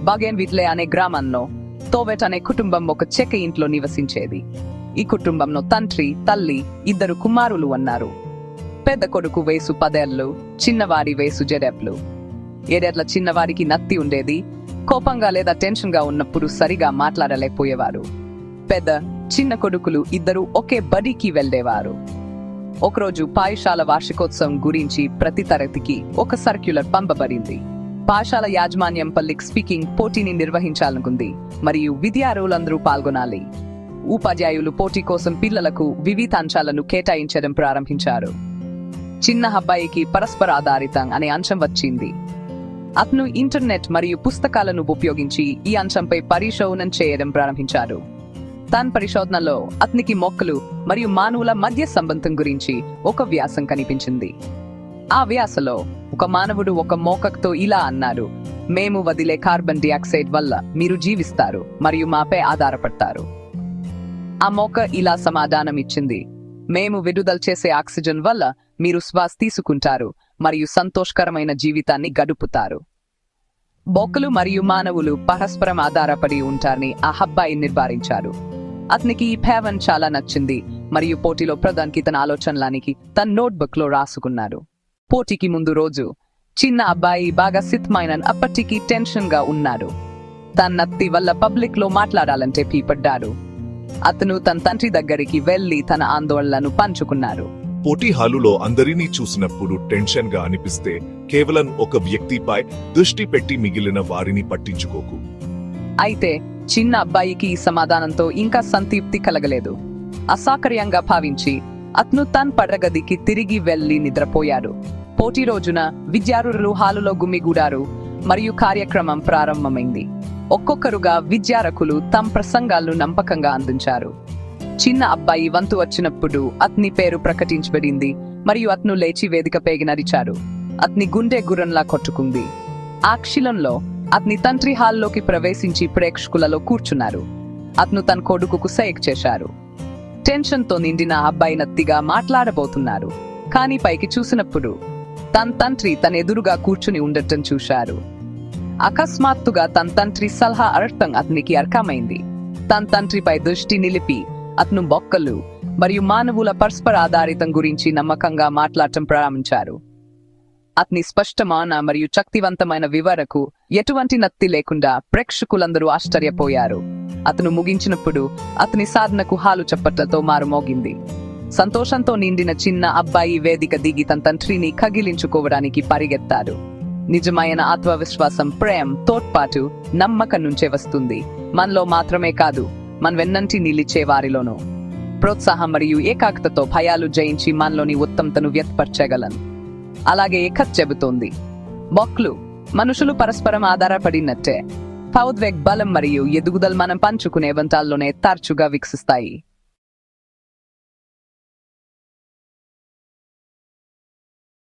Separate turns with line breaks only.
బాగేన్విట్లే అనే గ్రామంలో తోవెట్ అనే కుటుంబం ఒక చెక్క ఇంట్లో నివసించేది. ఈ కుటుంబంలో తండ్రి, తల్లి, 2 కుమారులు ఉన్నారు. పెద్ద కొడుకు వయసు 10 ఏళ్లు, చిన్నవారి వయసు 7 ఏళ్లు. 7 ఏళ్ల చిన్నవారికి నత్తి ఉండేది. కోపంగా లేదా టెన్షన్ గా ఉన్నప్పుడు సరిగా మాట్లాడలేకపోయేవారు. పెద్ద, చిన్న కొడుకులు 2 ఒకే బడికి వెళ్లేవారు. ఒకరోజు పాఠశాల వార్షికోత్సవం గురించి ప్రతి తరగతికి ఒక సర్క్యులర్ పంపబడింది. పాఠశాల యాజమాన్యం పబ్లిక్ స్పీకింగ్ పోటీని నిర్వహించాలనుకుంది మరియు విద్యార్థులందరూ పాల్గొనాలి. ఉపాధ్యాయులు పోటీ కోసం పిల్లలకు వివిధ అంశాలను కేటాయించడం ప్రారంభించారు. చిన్న అబ్బాయికి పరస్పర ఆధారితం అనే అంశం వచ్చింది. అతను ఇంటర్నెట్ మరియు పుస్తకాలను ఉపయోగించి ఈ అంశంపై పరిశోధన చేయడం ప్రారంభించాడు. తన పరిశోధనలో అతనికి మొక్కలు మరియు మానవుల మధ్య సంబంధం గురించి ఒక వ్యాసం కనిపించింది. ఆ వ్యాసలో ఒక మానవుడు ఒక మొక్కతో ఇలా అన్నాడు: మేము వదిలే కార్బన్ డయాక్సైడ్ వల్ల మీరు జీవిస్తారు మరియు మాపై ఆధారపడతారు. ఆ మొక్క ఇలా సమాధానం ఇచ్చింది: మేము విడుదల చేసే ఆక్సిజన్ వల్ల మీరు శ్వాస తీసుకుంటారు మరియు సంతోషకరమైన జీవితాన్ని గడుపుతారు. మొక్కలు మరియు మానవులు పరస్పరం ఆధారపడి ఉంటారని ఆ అబ్బాయి నిర్ధారించారు. అతనికి ఈ భావన చాలా నచ్చింది మరియు పోటీలో ప్రధానికి తన ఆలోచనలానికి తన నోట్బుక్ లో రాసుకున్నాడు. పోటీకి ముందు రోజు చిన్న అబ్బాయి బాగా సిద్ధమైన అప్పటికి టెన్షన్ గా ఉన్నాడు. తన నత్తి వల్ల పబ్లిక్ లో మాట్లాడాలంటే భయపడ్డాడు. అతను తన తండ్రి దగ్గరికి వెళ్లి తన ఆందోళనను పంచుకున్నారు.
పోటీ హాలులో అందరినీ చూసినప్పుడు టెన్షన్ గా అనిపిస్తే కేవలం ఒక వ్యక్తిపై దృష్టి పెట్టి మిగిలిన వారిని పట్టించుకోకు.
అయితే చిన్న అబ్బాయికి ఈ సమాధానంతో ఇంకా సంతృప్తి కలగలేదు. అసౌకర్యంగా భావించి అతను తన పడగదికి తిరిగి వెళ్లి నిద్రపోయాడు. పోటీ రోజున విద్యార్థులు హాలులో గుమిగూడారు మరియు కార్యక్రమం ప్రారంభమైంది. ఒక్కొక్కరుగా విద్యార్థులు తమ ప్రసంగాలను నమ్మకంగా అందించారు. చిన్న అబ్బాయి వంతు వచ్చినప్పుడు అతని పేరు ప్రకటించబడింది మరియు అతను లేచి వేదికపై నడిచాడు. అతని గుండె గుర్రంలా కొట్టుకుంది. ఆ క్షణంలో అతని తండ్రి హాల్లోకి ప్రవేశించి ప్రేక్షకులలో కూర్చున్నారు. అతను తన కొడుకుకు సైగ చేశారు. టెన్షన్ తో నిండిన అబ్బాయి నత్తిగా మాట్లాడబోతున్నారు. కానీ పైకి చూసినప్పుడు తన తండ్రి తన ఎదురుగా కూర్చుని ఉండటం చూశారు. అకస్మాత్తుగా తన తండ్రి సలహా అర్థం అతనికి అర్థమైంది. తన తండ్రిపై దృష్టి నిలిపి అతను మొక్కలు మరియు మానవుల పరస్పర ఆధారితం గురించి నమ్మకంగా మాట్లాడటం ప్రారంభించారు. అతని స్పష్టమైన మరియు శక్తివంతమైన వివరణకు ఎటువంటి నత్తి లేకుండా ప్రేక్షకులందరూ ఆశ్చర్యపోయారు. అతను ముగించినప్పుడు అతని సాధనకు హాలు చప్పట్లతో మారుమోగింది. సంతోషంతో నిండిన చిన్న అబ్బాయి వేదిక దిగి తన తండ్రిని కగిలించుకోవడానికి పరిగెత్తాడు. నిజమైన ఆత్మవిశ్వాసం, ప్రేమ, తోడ్పాటు, నమ్మకం నుంచే వస్తుంది. మనలో మాత్రమే కాదు, మన వెన్నంటి నిలిచే వారిలోనూ. ప్రోత్సాహం మరియు ఏకాగ్రతతో భయాలు జయించి మనలోని ఉత్తమతను వ్యక్తపరచగలను. అలాగే ఏకత్ చెబుతోంది, మొక్కలు మనుషులు పరస్పరం ఆధారపడినట్టే. భావోద్వేగ బలం మరియు ఎదుగుదల మనం పంచుకునే వంతాల్లోనే తరచుగా వికసిస్తాయి.